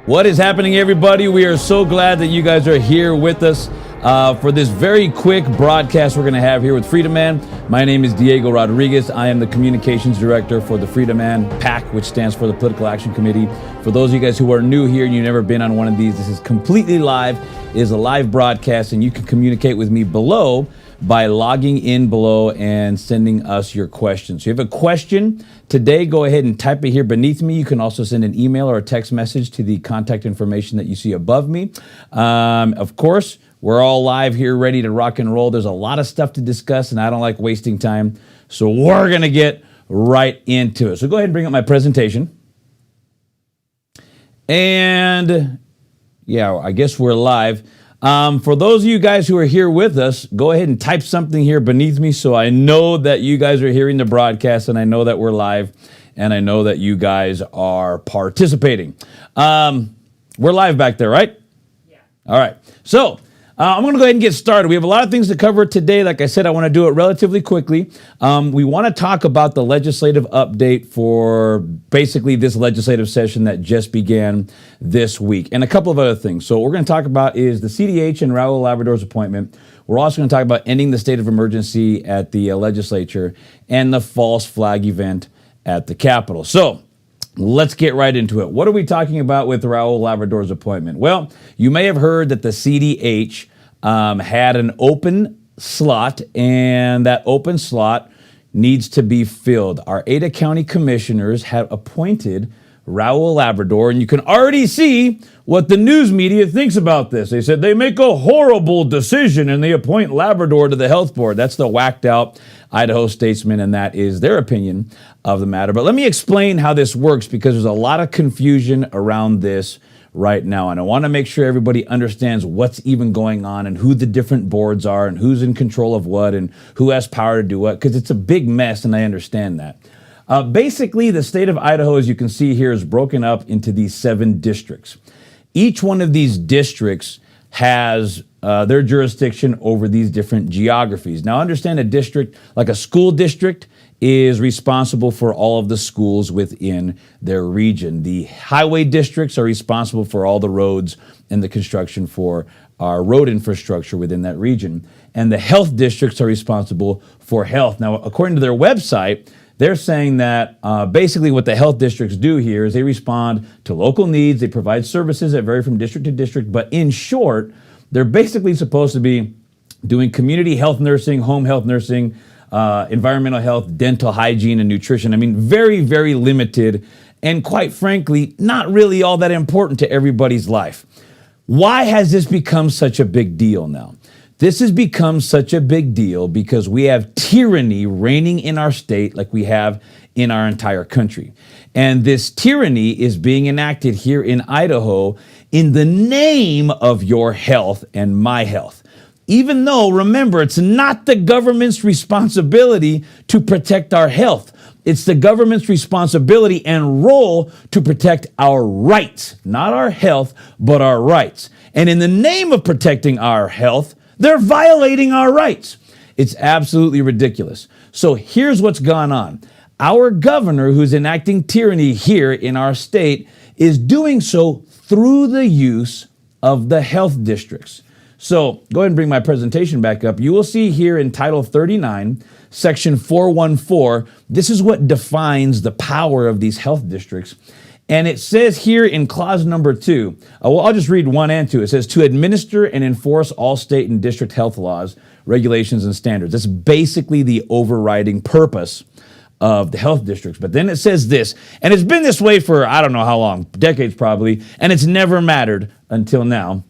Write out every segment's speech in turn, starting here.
What is happening, everybody? We are so glad that you guys are here with us for this very quick broadcast we're going to have here with Freedom Man. My name is Diego Rodriguez. I am the communications director for the Freedom Man PAC, which stands for the Political Action Committee. For those of you guys who are new here and you've never been on one of these, this is completely live. It is a live broadcast, and you can communicate with me below by logging in below and sending us your questions. So if you have a question today, go ahead and type it here beneath me. You can also send an email or a text message to the contact information that you see above me. Of course, we're all live here, ready to rock and roll. There's a lot of stuff to discuss, and I don't like wasting time. So we're going to get right into it. So go ahead and bring up my presentation. And yeah, I guess we're live. For those of you guys who are here with us, go ahead and type something here beneath me so I know that you guys are hearing the broadcast, and I know that we're live, and I know that you guys are participating. We're live back there, right? Yeah. All right. So I'm going to go ahead and get started. We have a lot of things to cover today. Like I said, I want to do it relatively quickly. We want to talk about the legislative update for basically this legislative session that just began this week, and a couple of other things. So what we're going to talk about is the CDH and Raul Labrador's appointment. We're also going to talk about ending the state of emergency at the legislature and the false flag event at the Capitol. So let's get right into it. What are we talking about with Raul Labrador's appointment? Well, you may have heard that the CDH had an open slot, and that open slot needs to be filled. Our Ada County commissioners have appointed Raul Labrador, and you can already see what the news media thinks about this. They said they make a horrible decision and they appoint Labrador to the health board. That's the whacked out Idaho statesman, and that is their opinion of the matter. But let me explain how this works, because there's a lot of confusion around this right now, and I want to make sure everybody understands what's even going on and who the different boards are and who's in control of what and who has power to do what, because it's a big mess, and I understand that. Basically, the state of Idaho, as you can see here, is broken up into these 7 districts. Each one of these districts has their jurisdiction over these different geographies. Now, understand a district, like a school district, is responsible for all of the schools within their region. The highway districts are responsible for all the roads and the construction for our road infrastructure within that region. And the health districts are responsible for health. Now, according to their website, they're saying that basically what the health districts do here is they respond to local needs. They provide services that vary from district to district. But in short, they're basically supposed to be doing community health nursing, home health nursing, environmental health, dental hygiene, and nutrition. I mean, very, very limited, and quite frankly, not really all that important to everybody's life. Why has this become such a big deal now? This has become such a big deal because we have tyranny reigning in our state like we have in our entire country. And this tyranny is being enacted here in Idaho in the name of your health and my health. Even though, remember, it's not the government's responsibility to protect our health. It's the government's responsibility and role to protect our rights, not our health, but our rights. And in the name of protecting our health, they're violating our rights. It's absolutely ridiculous. So here's what's gone on. Our governor, who's enacting tyranny here in our state, is doing so through the use of the health districts. So go ahead and bring my presentation back up. You will see here in Title 39, Section 414, this is what defines the power of these health districts. And it says here in clause number 2, well, I'll just read 1 and 2. It says to administer and enforce all state and district health laws, regulations, and standards. That's basically the overriding purpose of the health districts. But then it says this, and it's been this way for I don't know how long, decades probably, and it's never mattered until now,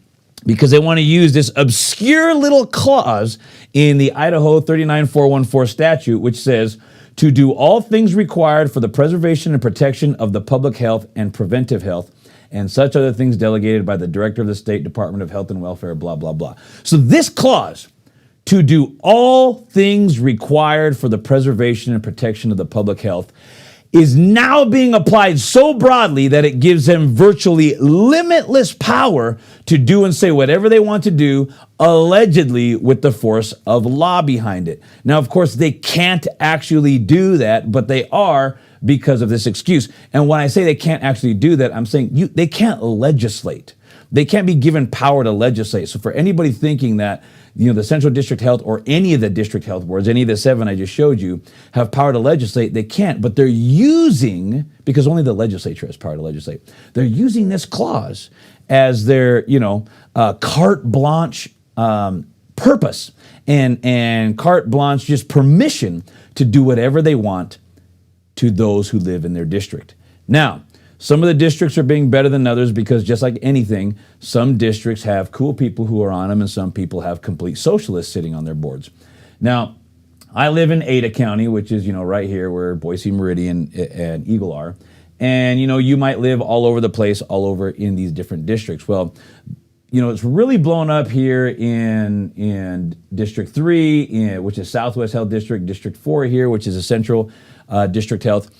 because they want to use this obscure little clause in the Idaho 39414 statute, which says, to do all things required for the preservation and protection of the public health and preventive health, and such other things delegated by the director of the State Department of Health and Welfare, blah, blah, blah. So this clause, to do all things required for the preservation and protection of the public health, is now being applied so broadly that it gives them virtually limitless power to do and say whatever they want to do, allegedly with the force of law behind it. Now, of course, they can't actually do that, but they are because of this excuse. And when I say they can't actually do that, I'm saying they can't legislate. They can't be given power to legislate. So for anybody thinking that, the Central District Health or any of the district health boards, any of the 7 I just showed you, have power to legislate, they can't. But they're using, because only the legislature has power to legislate, they're using this clause as their, carte blanche purpose and carte blanche just permission to do whatever they want to those who live in their district. Now, some of the districts are being better than others because just like anything, some districts have cool people who are on them and some people have complete socialists sitting on their boards. Now, I live in Ada County, which is, right here where Boise, Meridian, and Eagle are. And, you might live all over the place, all over in these different districts. Well, it's really blown up here in District 3, which is Southwest Health District, District 4 here, which is a Central District Health,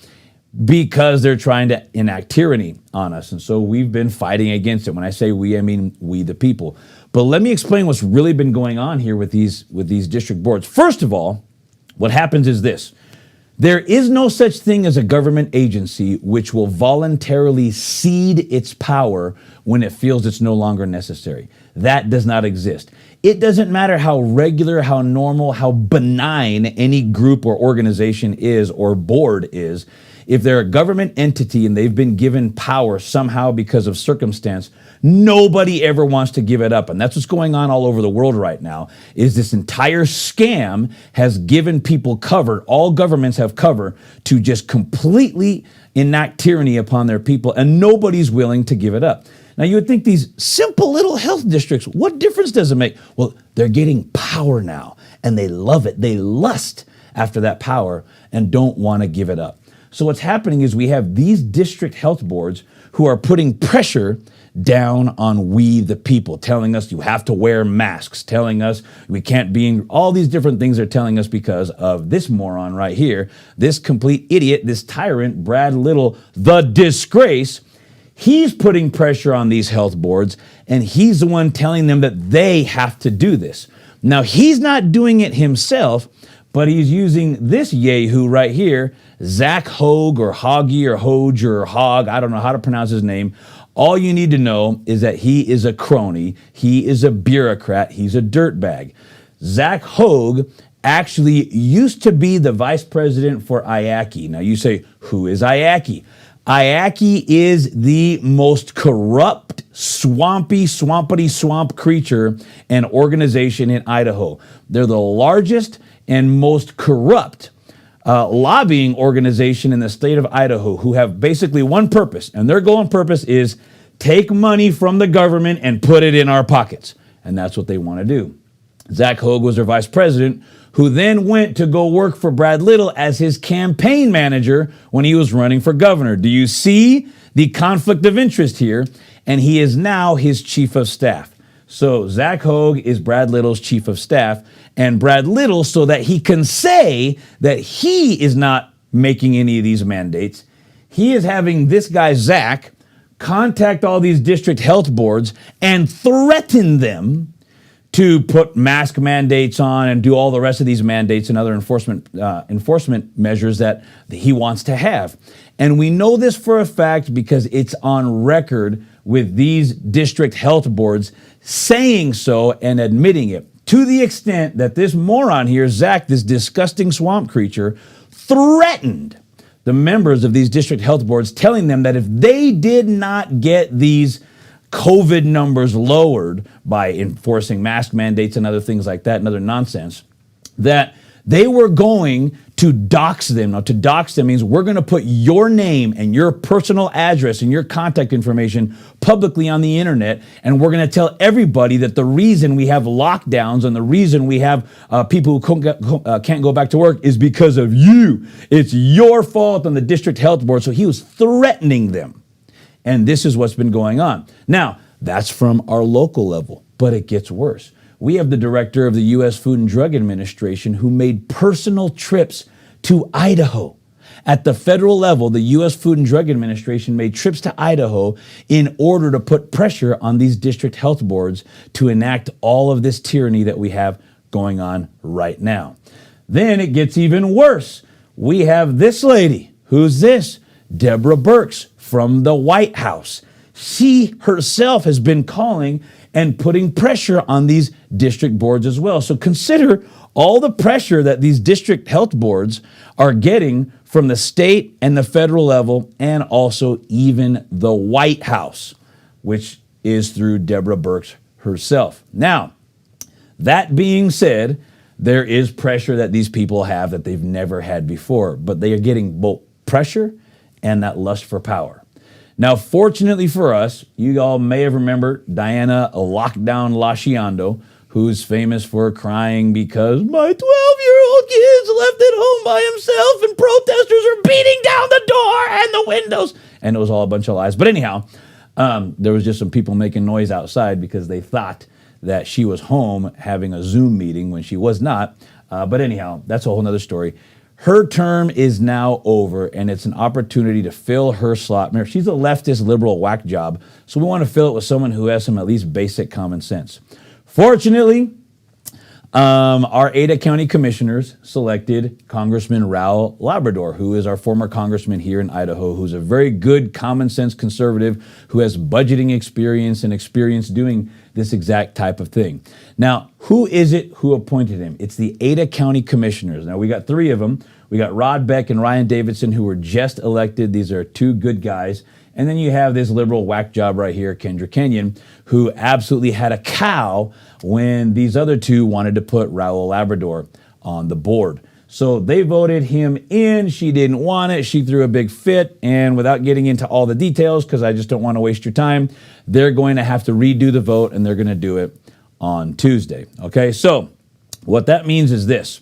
because they're trying to enact tyranny on us. And so we've been fighting against it. When I say we, I mean we the people. But let me explain what's really been going on here with these district boards. First of all, what happens is this. There is no such thing as a government agency which will voluntarily cede its power when it feels it's no longer necessary. That does not exist. It doesn't matter how regular, how normal, how benign any group or organization is or board is. If they're a government entity and they've been given power somehow because of circumstance, nobody ever wants to give it up. And that's what's going on all over the world right now, is this entire scam has given people cover, all governments have cover, to just completely enact tyranny upon their people, and nobody's willing to give it up. Now, you would think these simple little health districts, what difference does it make? Well, they're getting power now, and they love it. They lust after that power and don't want to give it up. So what's happening is we have these district health boards who are putting pressure down on we the people, telling us you have to wear masks, telling us we can't be in, all these different things they're telling us because of this moron right here, this complete idiot, this tyrant, Brad Little, the disgrace. He's putting pressure on these health boards, and he's the one telling them that they have to do this. Now, he's not doing it himself, but he's using this yahoo right here, Zach Hogue or Hoggy or Hoge or Hog. I don't know how to pronounce his name. All you need to know is that he is a crony. He is a bureaucrat. He's a dirtbag. Zach Hogue actually used to be the vice president for IACI. Now you say, who is IACI? IACI is the most corrupt, swampity swamp creature and organization in Idaho. They're the largest and most corrupt lobbying organization in the state of Idaho, who have basically one purpose, and their goal and purpose is take money from the government and put it in our pockets. And that's what they want to do. Zach Hogue was their vice president, who then went to go work for Brad Little as his campaign manager when he was running for governor. Do you see the conflict of interest here? And he is now his chief of staff. So Zach Hogue is Brad Little's chief of staff, and Brad Little, so that he can say that he is not making any of these mandates, he is having this guy, Zach, contact all these district health boards and threaten them to put mask mandates on and do all the rest of these mandates and other enforcement measures that he wants to have. And we know this for a fact because it's on record with these district health boards saying so and admitting it, to the extent that this moron here, Zach, this disgusting swamp creature, threatened the members of these district health boards, telling them that if they did not get these COVID numbers lowered by enforcing mask mandates and other things like that and other nonsense, that they were going to dox them. Now, to dox them means we're going to put your name and your personal address and your contact information publicly on the internet, and we're going to tell everybody that the reason we have lockdowns and the reason we have people who can't go back to work is because of you. It's your fault on the district health board. So he was threatening them. And this is what's been going on. Now, that's from our local level, but it gets worse. We have the director of the U.S. Food and Drug Administration who made personal trips to Idaho. At the federal level, the U.S. Food and Drug Administration made trips to Idaho in order to put pressure on these district health boards to enact all of this tyranny that we have going on right now. Then it gets even worse. We have this lady Who's this? Deborah Birx from the White House. She herself has been calling and putting pressure on these district boards as well. So consider all the pressure that these district health boards are getting from the state and the federal level, and also even the White House, which is through Deborah Birx herself. Now, that being said, there is pressure that these people have that they've never had before, but they are getting both pressure and that lust for power. Now, fortunately for us, you all may have remembered Diana Lockdown Lasciando, who's famous for crying because my 12-year-old kid's left at home by himself and protesters are beating down the door and the windows. And it was all a bunch of lies. But anyhow, there was just some people making noise outside because they thought that she was home having a Zoom meeting when she was not. But anyhow, that's a whole nother story. Her term is now over, and it's an opportunity to fill her slot. Remember, she's a leftist liberal whack job, so we want to fill it with someone who has some at least basic common sense. Fortunately, our Ada County commissioners selected Congressman Raul Labrador, who is our former congressman here in Idaho, who's a very good common sense conservative who has budgeting experience and experience doing this exact type of thing. Now, who is it who appointed him? It's the Ada County commissioners. Now, we got three of them. We got Rod Beck and Ryan Davidson, who were just elected. These are two good guys. And then you have this liberal whack job right here, Kendra Kenyon, who absolutely had a cow when these other two wanted to put Raul Labrador on the board. So they voted him in. She didn't want it. She threw a big fit. And without getting into all the details, because I just don't want to waste your time, they're going to have to redo the vote, and they're going to do it on Tuesday. Okay, so what that means is this.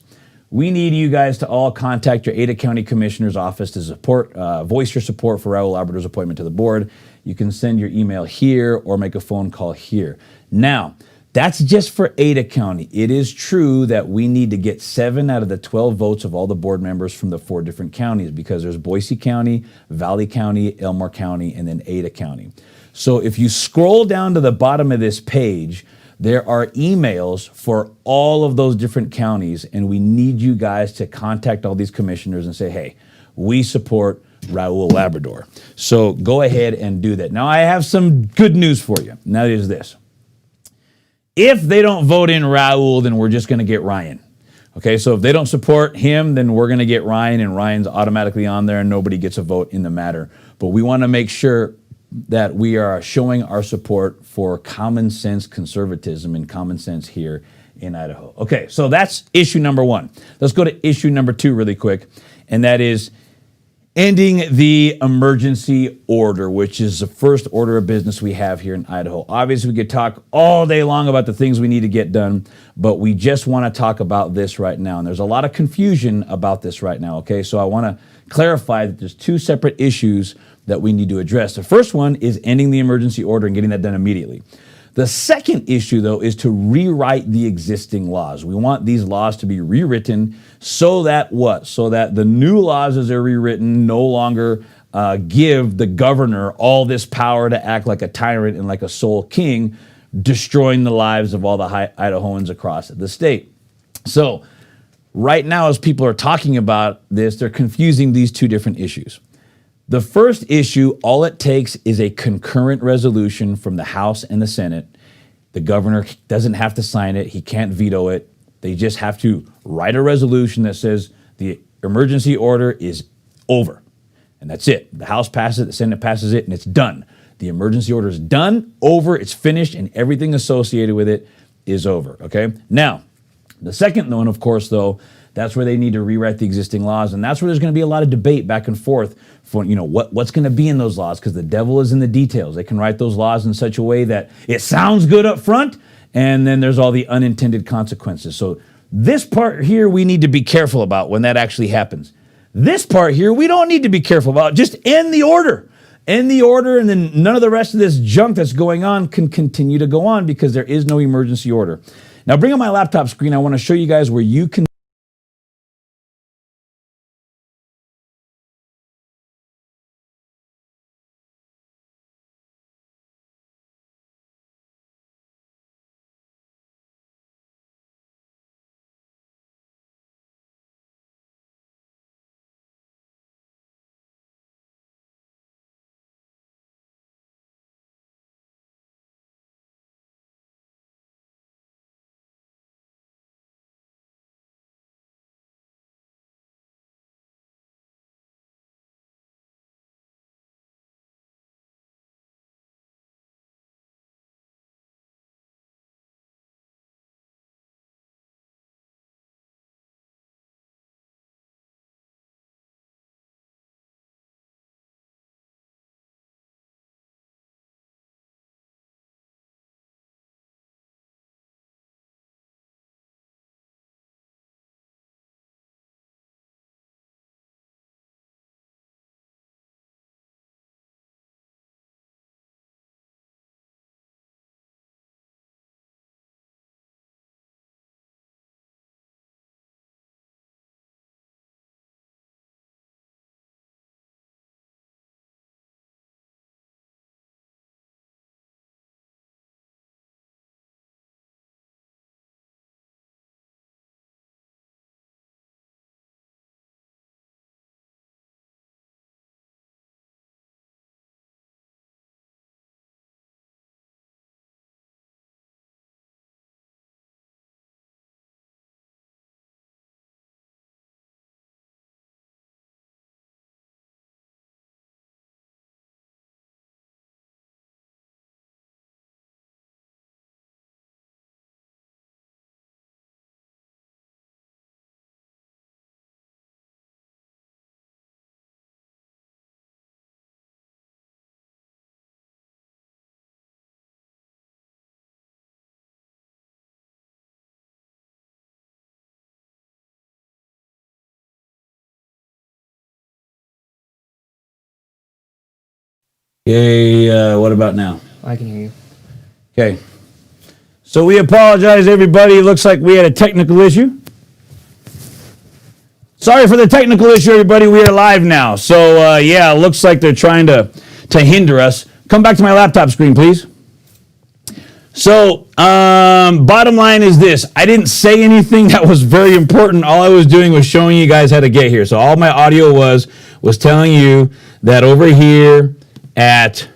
We need you guys to all contact your Ada County Commissioner's office to support, voice your support for Raul Labrador's appointment to the board. You can send your email here or make a phone call here. Now, that's just for Ada County. It is true that we need to get 7 out of the 12 votes of all the board members from the 4 different counties, because there's Boise County, Valley County, Elmore County, and then Ada County. So if you scroll down to the bottom of this page, there are emails for all of those different counties, and we need you guys to contact all these commissioners and say, hey, we support Raul Labrador. So go ahead and do that. Now, I have some good news for you. And that is this. If they don't vote in Raul, then we're just going to get Ryan. Okay, so if they don't support him, then we're going to get Ryan, and Ryan's automatically on there, and nobody gets a vote in the matter. But we want to make sure that we are showing our support for common sense conservatism and common sense here in Idaho. Okay, so that's issue number 1. Let's go to issue number 2 really quick, and that is ending the emergency order, which is the first order of business we have here in Idaho. Obviously, we could talk all day long about the things we need to get done, but we just want to talk about this right now. And there's a lot of confusion about this right now, okay? So I want to clarify that there's 2 separate issues that we need to address. The first one is ending the emergency order and getting that done immediately. The second issue, though, is to rewrite the existing laws. We want these laws to be rewritten so that what? So that the new laws as they're rewritten no longer give the governor all this power to act like a tyrant and like a sole king, destroying the lives of all the Idahoans across the state. So right now, as people are talking about this, they're confusing these 2 different issues. The first issue, all it takes is a concurrent resolution from the House and the Senate. The governor doesn't have to sign it. He can't veto it. They just have to write a resolution that says the emergency order is over. And that's it. The House passes it, the Senate passes it, and it's done. The emergency order is done, over, it's finished, and everything associated with it is over, okay? Now, the second one, of course, though, that's where they need to rewrite the existing laws, and that's where there's going to be a lot of debate back and forth for, what's going to be in those laws, because the devil is in the details. They can write those laws in such a way that it sounds good up front, and then there's all the unintended consequences. So this part here we need to be careful about when that actually happens. This part here we don't need to be careful about. Just end the order. End the order, and then none of the rest of this junk that's going on can continue to go on because there is no emergency order. Now bring up my laptop screen. I want to show you guys where you can Okay, what about now? I can hear you. Okay. So we apologize, everybody. Looks like we had a technical issue. Sorry for the technical issue, everybody. We are live now. So, yeah, looks like they're trying to hinder us. Come back to my laptop screen, please. So, bottom line is this. I didn't say anything that was very important. All I was doing was showing you guys how to get here. So all my audio was telling you that over here at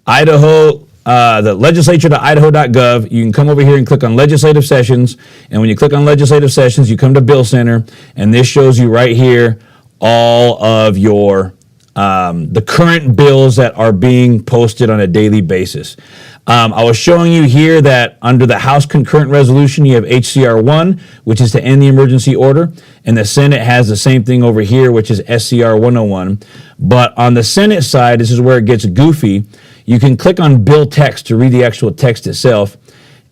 Idaho, the legislature.idaho.gov, you can come over here and click on legislative sessions. And when you click on legislative sessions, you come to Bill Center, and this shows you right here all of your the current bills that are being posted on a daily basis. I was showing you here that under the House concurrent resolution, you have HCR 1, which is to end the emergency order, and the Senate has the same thing over here, which is SCR 101. But on the Senate side, this is where it gets goofy. You can click on bill text to read the actual text itself,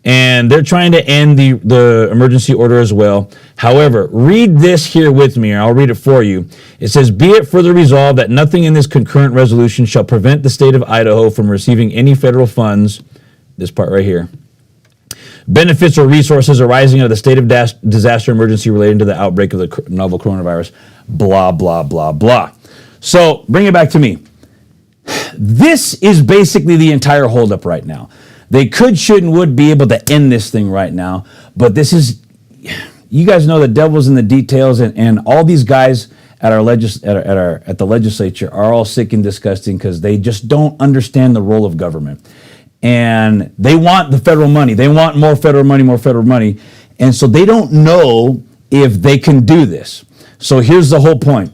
and they're trying to end the emergency order as well. However, read this here with me, or I'll read it for you. It says, "Be it further resolved that nothing in this concurrent resolution shall prevent the state of Idaho from receiving any federal funds," this part right here, "benefits or resources arising out of the state of disaster emergency relating to the outbreak of the novel coronavirus," blah, blah, blah, blah. So, bring it back to me. This is basically the entire holdup right now. They could, should, and would be able to end this thing right now, but this is, you guys know the devil's in the details, and all these guys at at the legislature are all sick and disgusting because they just don't understand the role of government. And they want the federal money. They want more federal money. And so they don't know if they can do this. So here's the whole point.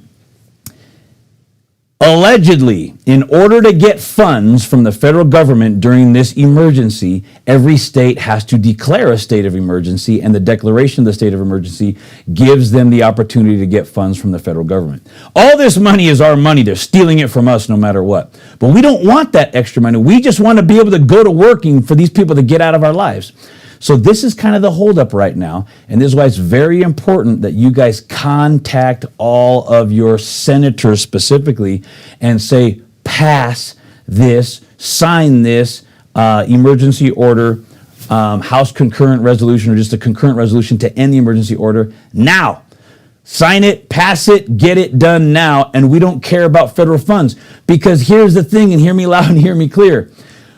Allegedly, in order to get funds from the federal government during this emergency, every state has to declare a state of emergency, and the declaration of the state of emergency gives them the opportunity to get funds from the federal government. All this money is our money. They're stealing it from us no matter what. But we don't want that extra money. We just want to be able to go to working for these people to get out of our lives. So this is kind of the holdup right now, and this is why it's very important that you guys contact all of your senators specifically and say, pass this, sign this emergency order, House concurrent resolution, or just a concurrent resolution to end the emergency order now. Sign it, pass it, get it done now, and we don't care about federal funds. Because here's the thing, and hear me loud and hear me clear.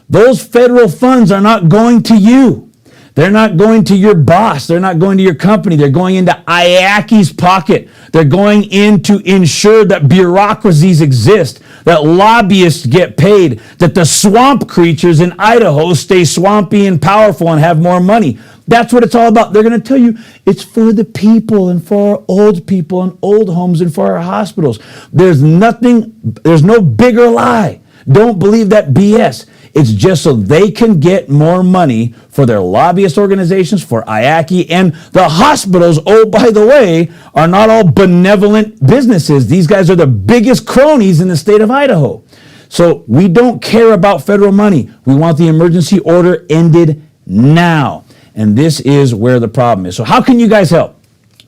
Those federal funds are not going to you. They're not going to your boss. They're not going to your company. They're going into IACI's pocket. They're going in to ensure that bureaucracies exist, that lobbyists get paid, that the swamp creatures in Idaho stay swampy and powerful and have more money. That's what it's all about. They're going to tell you it's for the people and for our old people and old homes and for our hospitals. There's no bigger lie. Don't believe that BS. It's just so they can get more money for their lobbyist organizations, for IACI, and the hospitals, oh, by the way, are not all benevolent businesses. These guys are the biggest cronies in the state of Idaho. So we don't care about federal money. We want the emergency order ended now. And this is where the problem is. So how can you guys help?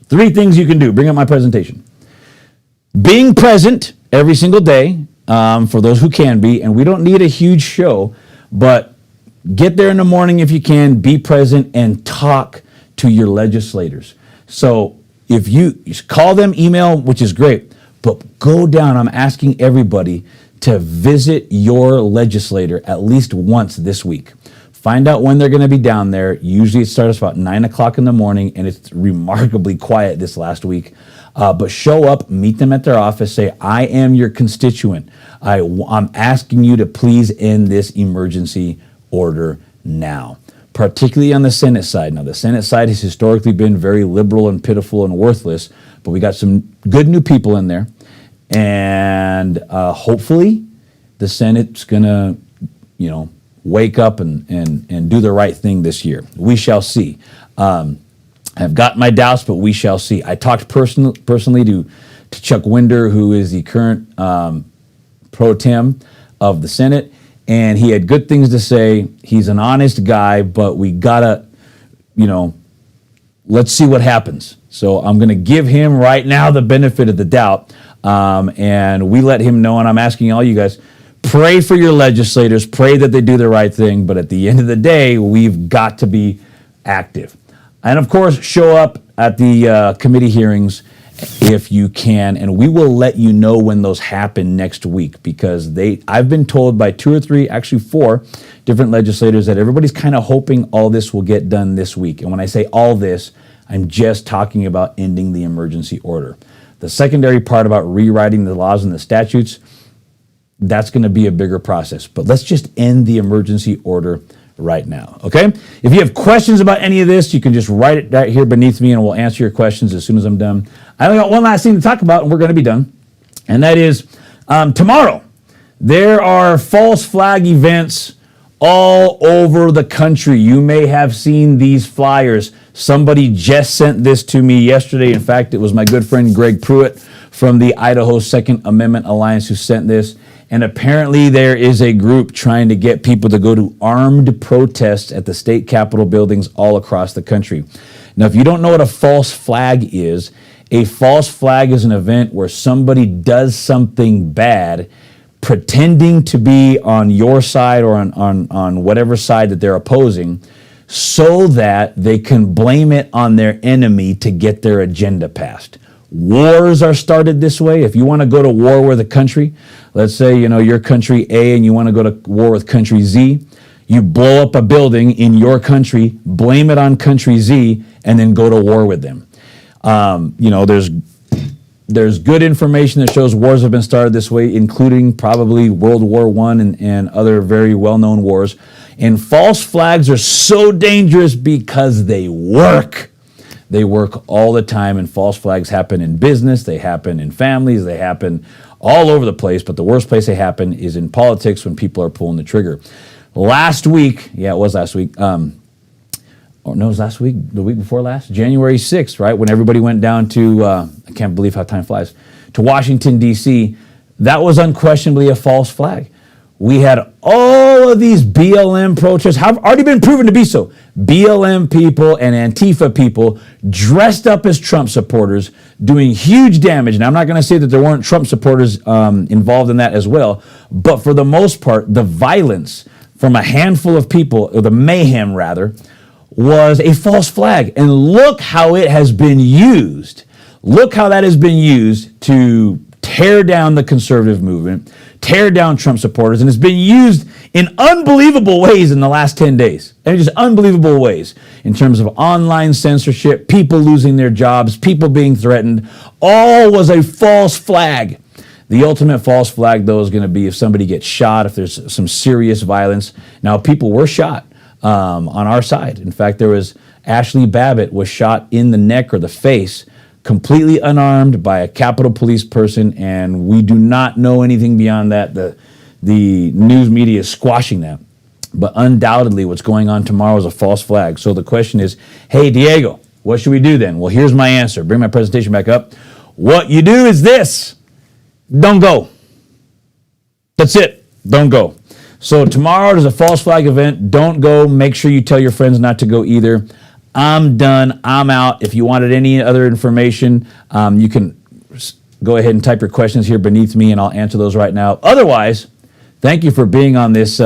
3 things you can do. Bring up my presentation. Being present every single day, for those who can be, and we don't need a huge show, but get there in the morning if you can, be present, and talk to your legislators. So if you call them, email, which is great, but go down. I'm asking everybody to visit your legislator at least once this week. Find out when they're going to be down there. Usually it starts about 9 o'clock in the morning, and it's remarkably quiet this last week. But show up, meet them at their office, say, I am your constituent. I'm asking you to please end this emergency order now, particularly on the Senate side. Now, the Senate side has historically been very liberal and pitiful and worthless, but we got some good new people in there. And hopefully the Senate's going to, wake up and do the right thing this year. We shall see. I've got my doubts, but we shall see. I talked personally to Chuck Winder, who is the current pro tem of the Senate, and he had good things to say. He's an honest guy, but we gotta, let's see what happens. So I'm going to give him right now the benefit of the doubt, and we let him know, and I'm asking all you guys, Pray for your legislators. Pray that they do the right thing. But at the end of the day, we've got to be active. And of course, show up at the committee hearings if you can, and we will let you know when those happen next week, because I've been told by 2 or 3, actually 4 different legislators that everybody's kind of hoping all this will get done this week. And when I say all this, I'm just talking about ending the emergency order. The secondary part about rewriting the laws and the statutes, that's going to be a bigger process. But let's just end the emergency order right now, okay? If you have questions about any of this, you can just write it right here beneath me and we'll answer your questions as soon as I'm done. I only got one last thing to talk about and we're going to be done. And that is tomorrow, there are false flag events all over the country. You may have seen these flyers. Somebody just sent this to me yesterday. In fact, it was my good friend Greg Pruitt from the Idaho Second Amendment Alliance who sent this. And apparently there is a group trying to get people to go to armed protests at the state capitol buildings all across the country. Now, if you don't know what a false flag is, a false flag is an event where somebody does something bad, pretending to be on your side or on whatever side that they're opposing, so that they can blame it on their enemy to get their agenda passed. Wars are started this way. If you want to go to war with a country, let's say, you're country A and you want to go to war with country Z, you blow up a building in your country, blame it on country Z, and then go to war with them. There's good information that shows wars have been started this way, including probably World War I and other very well-known wars. And false flags are so dangerous because they work. They work all the time, and false flags happen in business, they happen in families, they happen all over the place, but the worst place they happen is in politics when people are pulling the trigger. Last week, it was last week, it was last week, the week before last, January 6th, right, when everybody went down to, I can't believe how time flies, to Washington, D.C., that was unquestionably a false flag. We had all of these BLM protests, have already been proven to be so. BLM people and Antifa people dressed up as Trump supporters, doing huge damage. And I'm not going to say that there weren't Trump supporters involved in that as well, but for the most part, the violence from a handful of people, or the mayhem rather, was a false flag. And look how it has been used. Look how that has been used to tear down the conservative movement, tear down Trump supporters, and it's been used in unbelievable ways in the last 10 days. And just unbelievable ways in terms of online censorship, people losing their jobs, people being threatened. All was a false flag. The ultimate false flag, though, is going to be if somebody gets shot, if there's some serious violence. Now, people were shot on our side. In fact, there was Ashley Babbitt was shot in the neck or the face, completely unarmed by a Capitol Police person, and we do not know anything beyond that. The news media is squashing that. But undoubtedly, what's going on tomorrow is a false flag. So the question is, hey, Diego, what should we do then? Well, here's my answer. Bring my presentation back up. What you do is this. Don't go. That's it. Don't go. So tomorrow there's a false flag event. Don't go. Make sure you tell your friends not to go either. I'm done. I'm out. If you wanted any other information, you can go ahead and type your questions here beneath me, and I'll answer those right now. Otherwise, thank you for being on this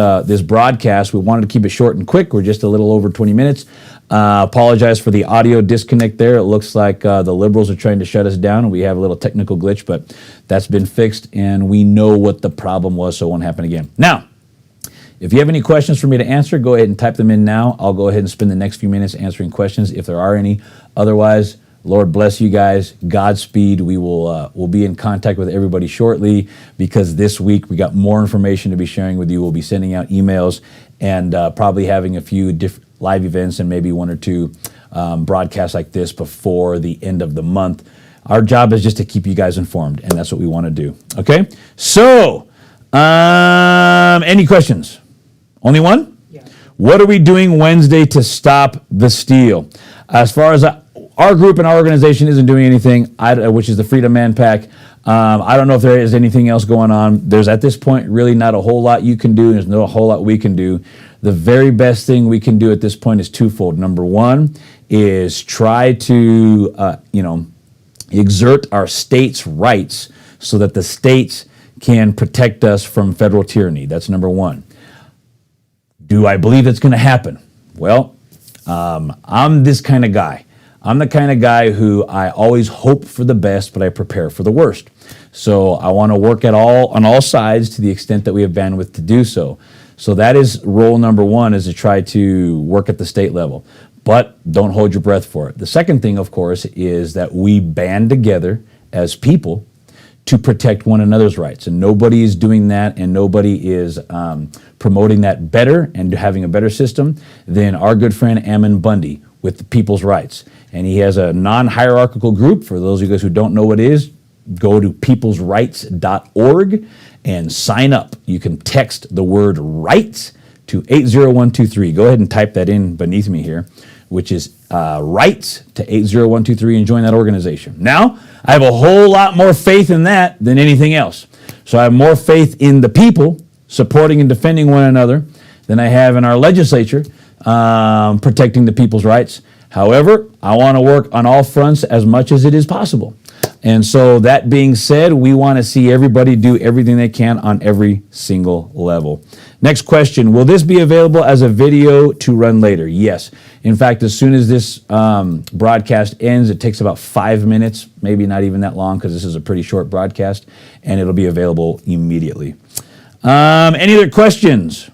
broadcast. We wanted to keep it short and quick. We're just a little over 20 minutes. Apologize for the audio disconnect there. It looks like the liberals are trying to shut us down, and we have a little technical glitch, but that's been fixed, and we know what the problem was, so it won't happen again. Now, if you have any questions for me to answer, go ahead and type them in now. I'll go ahead and spend the next few minutes answering questions if there are any. Otherwise, Lord bless you guys. Godspeed. We will we'll be in contact with everybody shortly, because this week we got more information to be sharing with you. We'll be sending out emails and probably having a few different live events and maybe 1 or 2 broadcasts like this before the end of the month. Our job is just to keep you guys informed, and that's what we want to do. Okay? So, any questions? Only one? Yeah. What are we doing Wednesday to stop the steal? As far as our group and our organization isn't doing anything, which is the Freedom Man Pack. I don't know if there is anything else going on. There's at this point really not a whole lot you can do. There's not a whole lot we can do. The very best thing we can do at this point is twofold. Number one is try to exert our states' rights so that the states can protect us from federal tyranny. That's number one. Do I believe it's going to happen? Well, I'm this kind of guy. I'm the kind of guy who I always hope for the best, but I prepare for the worst. So I want to work on all sides to the extent that we have bandwidth to do so. So that is role number one, is to try to work at the state level. But don't hold your breath for it. The second thing, of course, is that we band together as people to protect one another's rights. And nobody is doing that, and nobody is promoting that better and having a better system than our good friend Ammon Bundy with the people's rights. And he has a non-hierarchical group. For those of you guys who don't know what it is, go to peoplesrights.org and sign up. You can text the word rights to 80123. Go ahead and type that in beneath me here, which is rights to 80123, and join that organization. Now, I have a whole lot more faith in that than anything else. So I have more faith in the people supporting and defending one another than I have in our legislature protecting the people's rights. However, I want to work on all fronts as much as it is possible. And so that being said, we want to see everybody do everything they can on every single level. Next question, will this be available as a video to run later? Yes. In fact, as soon as this broadcast ends, it takes about 5 minutes, maybe not even that long, because this is a pretty short broadcast, and it'll be available immediately. Any other questions?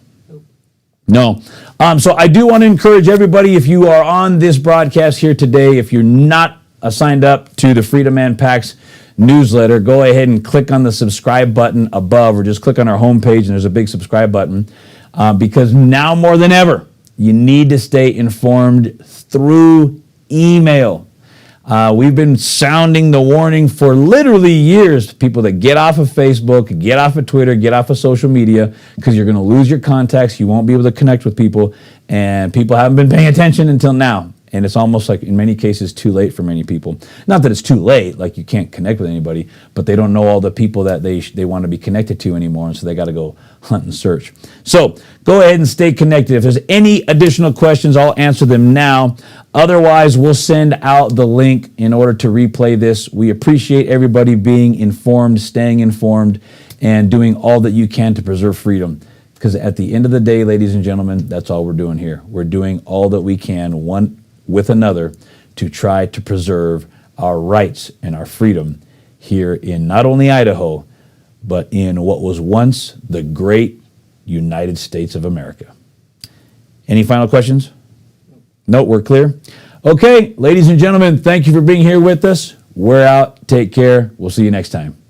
No. So I do want to encourage everybody, if you are on this broadcast here today, if you're not signed up to the Freedom Man Packs newsletter, go ahead and click on the subscribe button above, or just click on our homepage and there's a big subscribe button, because now more than ever, you need to stay informed through email. We've been sounding the warning for literally years, people that get off of Facebook, get off of Twitter, get off of social media, because you're going to lose your contacts, you won't be able to connect with people, and people haven't been paying attention until now. And it's almost like, in many cases, too late for many people. Not that it's too late, like you can't connect with anybody, but they don't know all the people that they want to be connected to anymore, and so they got to go hunt and search. So go ahead and stay connected. If there's any additional questions, I'll answer them now. Otherwise, we'll send out the link in order to replay this. We appreciate everybody being informed, staying informed, and doing all that you can to preserve freedom. Because at the end of the day, ladies and gentlemen, that's all we're doing here. We're doing all that we can, one with another, to try to preserve our rights and our freedom here in not only Idaho, but in what was once the great United States of America. Any final questions? No, we're clear. Okay, ladies and gentlemen, thank you for being here with us. We're out. Take care. We'll see you next time.